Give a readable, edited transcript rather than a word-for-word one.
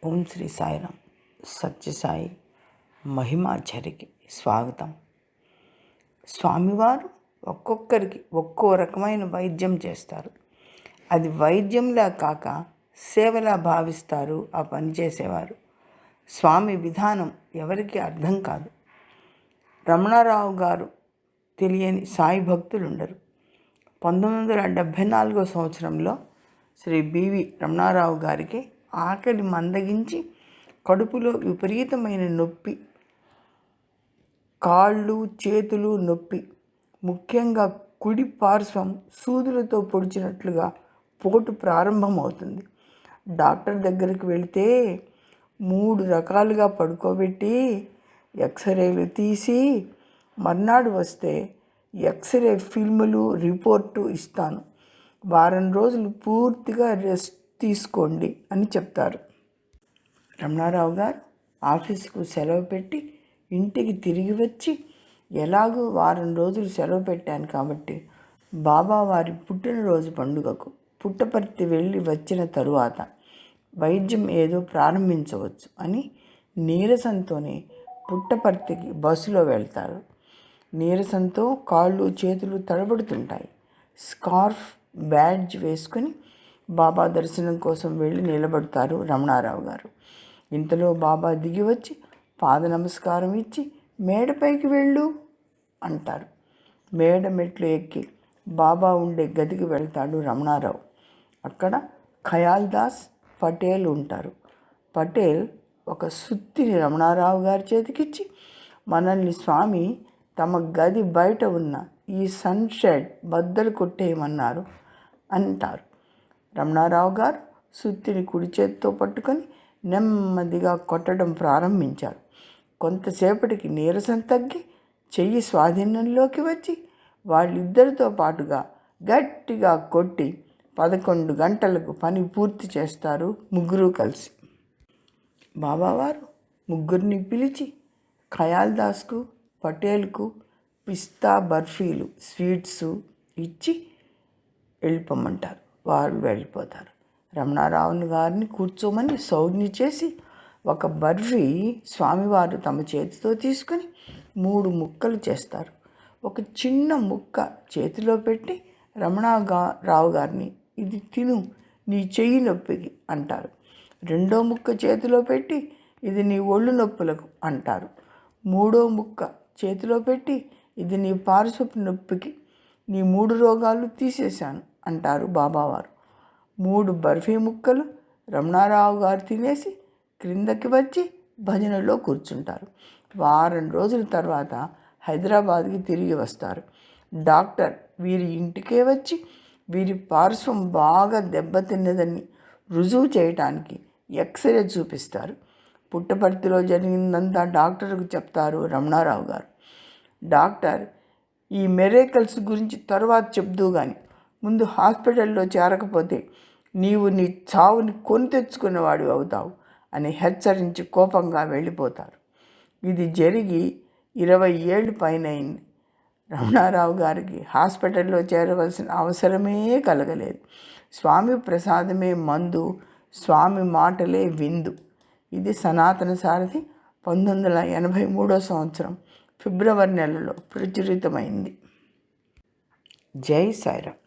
ఓం శ్రీ సాయిరామ్. సత్యసాయి మహిమాచారికి స్వాగతం. స్వామివారు ఒక్కొక్కరికి ఒక్కో రకమైన వైద్యం చేస్తారు. అది వైద్యంలా కాక సేవలా భావిస్తారు ఆ పని చేసేవారు. స్వామి విధానం ఎవరికి అర్థం కాదు. రమణారావు గారు తెలియని సాయి భక్తులు ఉండరు. 1974 సంవత్సరంలో శ్రీ బివి రమణారావు గారికి ఆకలి మందగించి కడుపులో విపరీతమైన నొప్పి, కాళ్ళు చేతులు నొప్పి, ముఖ్యంగా కుడి పార్శ్వం సూదులతో పొడిచినట్లుగా పోటు ప్రారంభమవుతుంది. డాక్టర్ దగ్గరికి వెళితే 3 రకాలుగా పడుకోబెట్టి ఎక్స్రేలు తీసి మర్నాడు వస్తే ఎక్స్రే ఫిల్ములు రిపోర్టు ఇస్తాను, వారం రోజులు పూర్తిగా రెస్ట్ తీసుకోండి అని చెప్తారు. రమణారావు గారు ఆఫీసుకు సెలవు పెట్టి ఇంటికి తిరిగి వచ్చి, ఎలాగూ వారం రోజులు సెలవు పెట్టాను కాబట్టి బాబా వారి పుట్టినరోజు పండుగకు పుట్టపర్తి వెళ్ళి వచ్చిన తరువాత వైద్యం ఏదో ప్రారంభించవచ్చు అని నీరసంతోనే పుట్టపర్తికి బస్సులో వెళ్తారు. నీరసంతో కాళ్ళు చేతులు తడబడుతుంటాయి. స్కార్ఫ్ బ్యాడ్జ్ వేసుకొని బాబా దర్శనం కోసం వెళ్ళి నిలబడతారు రమణారావు గారు. ఇంతలో బాబా దిగి వచ్చి పాద నమస్కారం ఇచ్చి మేడపైకి వెళ్ళు అంటారు. మేడ మెట్లు ఎక్కి బాబా ఉండే గదికి వెళ్తాడు రమణారావు. అక్కడ ఖయాల్ దాస్ పటేల్ ఉంటారు. పటేల్ ఒక సుత్తిని రమణారావు గారి చేతికిచ్చి, మనల్ని స్వామి తమ గది బయట ఉన్న ఈ సన్షెడ్ బద్దలు కొట్టేయమన్నారు అంటారు. రమణారావు గారు సుత్తిని కుడి చేతితో పట్టుకొని నెమ్మదిగా కొట్టడం ప్రారంభించారు. కొంతసేపటికి నీరసం తగ్గి చెయ్యి స్వాధీనంలోకి వచ్చి వాళ్ళిద్దరితో పాటుగా గట్టిగా కొట్టి 11 గంటలకు పని పూర్తి చేస్తారు ముగ్గురు కలిసి. బాబావారు ముగ్గురిని పిలిచి ఖయాల్ దాస్కు, పటేల్కు పిస్తా బర్ఫీలు స్వీట్స్ ఇచ్చి వెళ్ళిపోమంటారు. వారు వెళ్ళిపోతారు. రమణారావు గారిని కూర్చోమని సౌజ్ఞ చేసి ఒక బర్ఫీ స్వామివారు తమ చేతితో తీసుకొని 3 ముక్కలు చేస్తారు. ఒక చిన్న ముక్క చేతిలో పెట్టి రమణారావు గారిని, ఇది తిను నీ చెయ్యి నొప్పికి అంటారు. 2వ ముక్క చేతిలో పెట్టి, ఇది నీ ఒళ్ళు నొప్పులకు అంటారు. 3వ ముక్క చేతిలో పెట్టి, ఇది నీ పార్శ్వపు నొప్పికి, నీ 3 రోగాలు తీసేశాను అంటారు బాబావారు. 3 బర్ఫీ ముక్కలు రమణారావు గారు తినేసి క్రిందకి వచ్చి భజనలో కూర్చుంటారు. వారం రోజుల తర్వాత హైదరాబాద్కి తిరిగి వస్తారు. డాక్టర్ వీరి ఇంటికే వచ్చి వీరి పార్శ్వం బాగా దెబ్బతిన్నదని రుజువు చేయటానికి ఎక్స్రే చూపిస్తారు. పుట్టపర్తిలో జరిగిందంతా డాక్టర్కు చెప్తారు రమణారావు గారు. డాక్టర్, ఈ మెరేకల్స్ గురించి తర్వాత చెప్దూ కానీ ముందు హాస్పిటల్లో చేరకపోతే నీవు నీ చావుని కొని తెచ్చుకున్నవాడు అవుతావు అని హెచ్చరించి కోపంగా వెళ్ళిపోతారు. ఇది జరిగి 20 ఏళ్ళు పైన అయింది. రమణారావు గారికి హాస్పిటల్లో చేరవలసిన అవసరమే కలగలేదు. స్వామి ప్రసాదమే మందు, స్వామి మాటలే విందు. ఇది సనాతన సారథి 1983 సంవత్సరం ఫిబ్రవరి నెలలో ప్రచురితమైంది. జై సాయిరామ్.